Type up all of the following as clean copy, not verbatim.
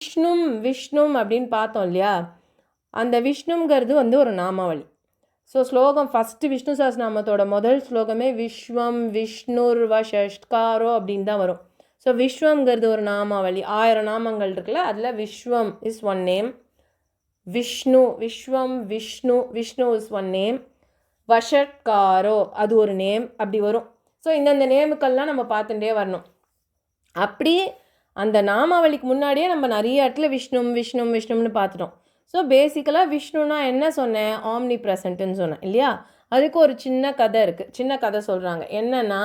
விஷ்ணும் அப்படின்னு பார்த்தோம் இல்லையா, அந்த விஷ்ணுங்கிறது வந்து ஒரு நாமாவளி. ஸோ ஸ்லோகம் ஃபஸ்ட்டு விஷ்ணு சஹஸ்ரநாமத்தோட முதல் ஸ்லோகமே விஸ்வம் விஷ்ணுர் வஷஷ்காரோ அப்படின்னு தான் வரும். ஸோ விஸ்வங்கிறது ஒரு நாமாவளி, 1000 நாமங்கள் இருக்குல்ல, அதில் Vishwam is one name. Vishwam Vishnu is one name. Vashatkaro அது ஒரு நேம், அப்படி வரும். ஸோ இந்தந்த நேமுக்கள்லாம் நம்ம பார்த்துட்டே வரணும். அப்படி அந்த நாமாவளிக்கு முன்னாடியே நம்ம நிறைய இடத்துல விஷ்ணும்னு பார்த்துட்டோம். ஸோ பேசிக்கலாக விஷ்ணுனா என்ன சொன்னேன், ஆம்னி ப்ரெசன்ட்டுன்னு சொன்னேன் இல்லையா. அதுக்கு ஒரு சின்ன கதை இருக்குது, சின்ன கதை சொல்கிறாங்க. என்னென்னா,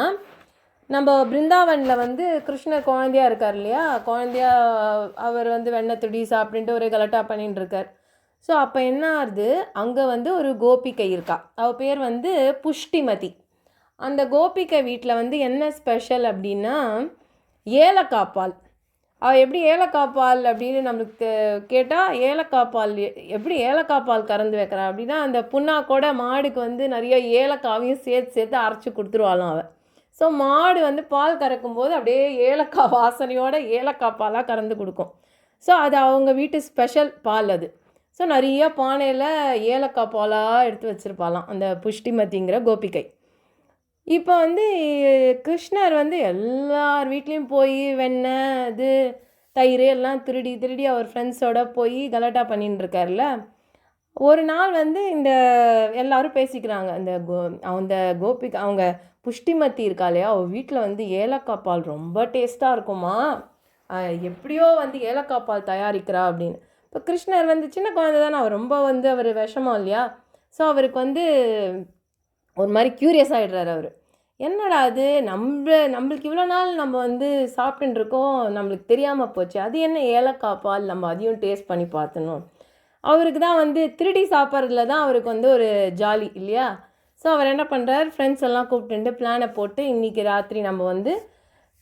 நம்ம பிருந்தாவனில் வந்து கிருஷ்ணர் குழந்தையாக இருக்கார் இல்லையா, குழந்தையா அவர் வந்து வெண்ணெய் துடி சாப்பிட்டுட்டு ஒரே கலட்டா பண்ணிட்டு இருக்கார். ஸோ அப்போ என்ன ஆகுது, அங்கே வந்து ஒரு கோபிகை இருக்கா, அவள் பேர் வந்து புஷ்டிமதி. அந்த கோபிகை வீட்டில் வந்து என்ன ஸ்பெஷல் அப்படின்னா ஏலக்காய் பால். அவள் எப்படி ஏலக்காய் பால் அப்படின்னு நம்மளுக்கு கேட்டால், ஏலக்காய் பால் எப்படி ஏலக்காய் பால் கறந்து வைக்கிறா அப்படின்னா, அந்த புண்ணாக்கோட மாடுக்கு வந்து நிறைய ஏலக்காவையும் சேர்த்து அரைச்சி கொடுத்துருவாளாம் அவள். ஸோ மாடு வந்து பால் கறக்கும்போது அப்படியே ஏலக்காய் வாசனையோட ஏலக்காய் பாலாக கறந்து கொடுக்கும். ஸோ அது அவங்க வீட்டு ஸ்பெஷல் பால் அது. ஸோ நிறைய பானையில் ஏலக்காய் பாலாக எடுத்து வச்சுருப்பாளாம் அந்த புஷ்டிமதிங்கிற கோபிகை. இப்போ வந்து கிருஷ்ணர் வந்து எல்லார் வீட்லேயும் போய் வெண்ணெய் இது தயிர் எல்லாம் திருடி அவர் ஃப்ரெண்ட்ஸோட போய் கலாட்டா பண்ணின்னு இருக்கார்ல. ஒரு நாள் வந்து இந்த எல்லாரும் பேசிக்கிறாங்க, அந்த கோபிகா அவங்க புஷ்டிமதி இருக்கா இல்லையா, அவள் வீட்டில் வந்து ஏலக்காய் பால் ரொம்ப டேஸ்ட்டாக இருக்குமா, எப்படியோ வந்து ஏலக்காய் பால் தயாரிக்கிறா அப்படின்னு. இப்போ கிருஷ்ணர் வந்து சின்ன குழந்தை தானே, அவர் ரொம்ப வந்து அவர் விஷமா இல்லையா. ஸோ அவருக்கு வந்து ஒரு மாதிரி க்யூரியஸ் ஆகிடுறாரு அவர். என்னடா அது, நம்மளுக்கு இவ்வளோ நாள் நம்ம வந்து சாப்பிட்டுருக்கோம், நம்மளுக்கு தெரியாமல் போச்சு, அது என்ன ஏலக்காய் பால், நம்ம அதையும் டேஸ்ட் பண்ணி பார்த்தணும். அவருக்கு தான் வந்து திருடி சாப்பிட்றதுல தான் அவருக்கு வந்து ஒரு ஜாலி இல்லையா. ஸோ அவர் என்ன பண்ணுறார், ஃப்ரெண்ட்ஸ் எல்லாம் கூப்பிட்டுட்டு பிளானை போட்டு, இன்றைக்கி ராத்திரி நம்ம வந்து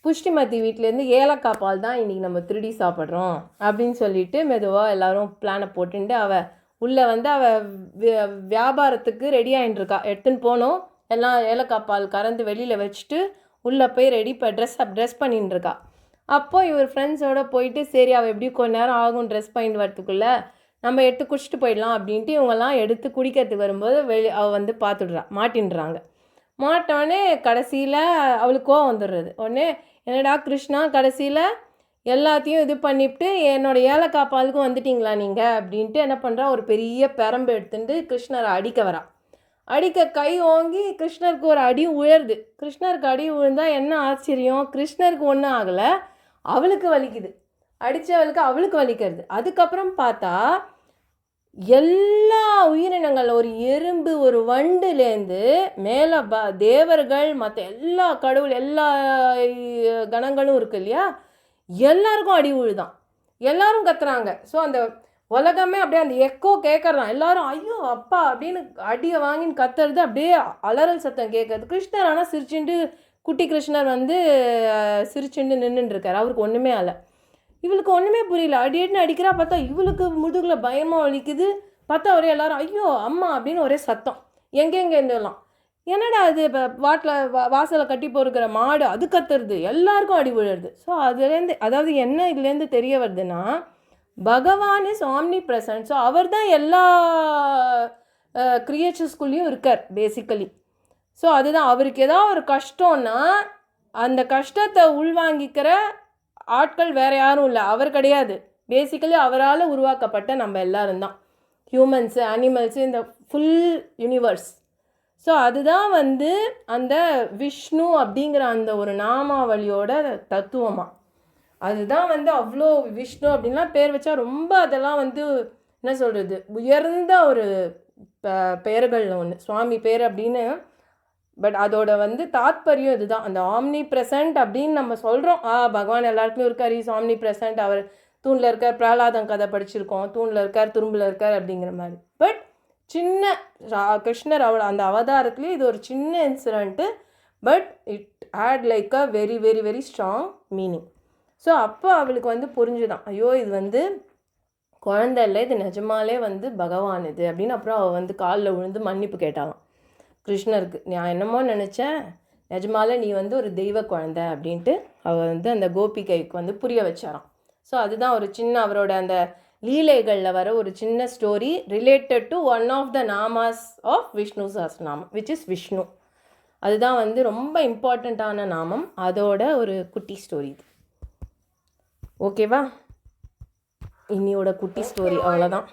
புஷ்டிமதி வீட்டிலேருந்து ஏலக்காய் பால் தான் இன்றைக்கி நம்ம திருடி சாப்பிட்றோம் அப்படின்னு சொல்லிட்டு மெதுவாக எல்லோரும் பிளானை போட்டுட்டு அவள் உள்ளே வந்து அவள் வியாபாரத்துக்கு ரெடி ஆகிட்டுருக்கா. எடுத்துன்னு போனோம் எல்லாம் ஏலக்காய் பால் கறந்து வெளியில் வச்சுட்டு உள்ளே போய் ட்ரெஸ் பண்ணின்னு இருக்கா. அப்போது இவர் ஃப்ரெண்ட்ஸோடு போயிட்டு, சரி அவள் எப்படியும் கொஞ்ச நேரம் ஆகும் ட்ரெஸ் பண்ணிட்டு வரத்துக்குள்ளே, நம்ம எடுத்து குடிச்சிட்டு போயிடலாம் அப்படின்ட்டு இவங்கெல்லாம் எடுத்து குடிக்கிறதுக்கு வரும்போது அவள் வந்து பார்த்துடுறா, மாட்டின்றாங்க. மாட்டோடனே கடைசியில் அவளுக்கு கோவம் வந்துடுறது. உடனே என்னடா கிருஷ்ணா, கடைசியில் எல்லாத்தையும் இது பண்ணிவிட்டு என்னோடய ஏலக்காய் பாலுக்கும் வந்துட்டிங்களா நீங்கள் அப்படின்ட்டு என்ன பண்ணுறா, ஒரு பெரிய பெரம்பு எடுத்துட்டு கிருஷ்ணரை அடிக்க வரா. அடிக்க கை ஓங்கி கிருஷ்ணருக்கு ஒரு அடி உயருது. கிருஷ்ணருக்கு அடி விழுந்தால் என்ன ஆச்சரியம், கிருஷ்ணருக்கு ஒன்றும் ஆகலை, அவளுக்கு வலிக்குது. அடித்தவளுக்கு அவளுக்கு வலிக்கிறது. அதுக்கப்புறம் பார்த்தா எல்லா உயிரினங்கள், ஒரு எறும்பு ஒரு வண்டுலேருந்து மேலே தேவர்கள் மற்ற எல்லா கடவுள் எல்லா கணங்களும் இருக்கு இல்லையா, எல்லாருக்கும் அடி விழுதான். எல்லாரும் கத்துறாங்க. ஸோ அந்த உலகமே அப்படியே அந்த எக்கோ கேட்குறான். எல்லாரும் ஐயோ அப்பா அப்படின்னு அடியை வாங்கின்னு கத்துறது, அப்படியே அலறல் சத்தம் கேட்குறது. கிருஷ்ணர் ஆனால் சிரிச்சுண்டு, குட்டி கிருஷ்ணர் வந்து சிரிச்சுண்டு நின்றுட்டுருக்கார், அவருக்கு ஒன்றுமே ஆலை. இவளுக்கு ஒன்றுமே புரியல, அடின்னு அடிக்கிறா. பார்த்தா இவளுக்கு முதுகில் பயமாக வலிக்குது. பார்த்தா ஒரே எல்லாரும் ஐயோ அம்மா அப்படின்னு ஒரே சத்தம் எங்கெங்கே இருந்தெல்லாம். என்னடா அது, இப்போ வாசலை கட்டி போருக்கிற மாடு அது கத்துறது, எல்லாருக்கும் அடி விழுறது. ஸோ அதுலேருந்து அதாவது என்ன இதுலேருந்து தெரிய வருதுன்னா, பகவான் இஸ் ஆம்னி ப்ரெசன்ட். ஸோ அவர் தான் எல்லா கிரியேச்சர்ஸ்குள்ளேயும் இருக்கார் பேசிக்கலி. ஸோ அதுதான், அவருக்கு ஏதாவது ஒரு கஷ்டம்னா அந்த கஷ்டத்தை உள்வாங்கிக்கிற ஆட்கள் வேறு யாரும் இல்லை, அவர் கிடையாது. பேசிக்கலி அவரால் உருவாக்கப்பட்ட நம்ம எல்லாரும் தான், ஹியூமன்ஸு அனிமல்ஸு, இந்த ஃபுல் யூனிவர்ஸ். ஸோ அதுதான் வந்து அந்த விஷ்ணு அப்படிங்கிற அந்த ஒரு நாமாவளியோட தத்துவமாக. அதுதான் வந்து அவ்வளோ விஷ்ணு அப்படின்லாம் பேர் வச்சா ரொம்ப அதெல்லாம் வந்து என்ன சொல்கிறது, உயர்ந்த ஒரு பெயர்கள் ஒன்று சுவாமி பேர் அப்படின்னு. பட் அதோட வந்து தாத்பரியம் இதுதான், அந்த ஆம்னி ப்ரெசன்ட் அப்படின்னு நம்ம சொல்கிறோம். பகவான் எல்லாருக்குமே இருக்கார், இஸ் ஆம்னி ப்ரெசன்ட். அவர் தூணில் இருக்கார், பிரகலாதன் கதை படிச்சிருக்கோம், தூணில் இருக்கார் துரும்பில் இருக்கார் அப்படிங்கிற மாதிரி. பட் சின்ன கிருஷ்ணர் அவள் அந்த அவதாரத்துலேயே இது ஒரு சின்ன incident, but it had like a very very very strong meaning. So அப்போ அவளுக்கு வந்து புரிஞ்சுதான், ஐயோ இது வந்து குழந்தை இல்லை, இது நிஜமாலே வந்து பகவான் இது அப்படின்னு. அப்புறம் அவள் வந்து காலில் விழுந்து மன்னிப்பு கேட்டாலாம் கிருஷ்ணருக்கு. நான் என்னமோ நினச்சேன், நிஜமாலே நீ வந்து ஒரு தெய்வ குழந்தை அப்படின்ட்டு அவள் வந்து அந்த கோபிகைக்கு வந்து புரிய வச்சாராம். ஸோ அதுதான் ஒரு சின்ன அவரோட அந்த லீலைகளில் வர ஒரு சின்ன story related to one of the நாமாஸ் of Vishnu Sahasranamam which is Vishnu. அதுதான் வந்து ரொம்ப இம்பார்ட்டண்ட்டான நாமம், அதோட ஒரு குட்டி ஸ்டோரி இது. ஓகேவா? இன்னியோட குட்டி ஸ்டோரி அவ்வளோதான்.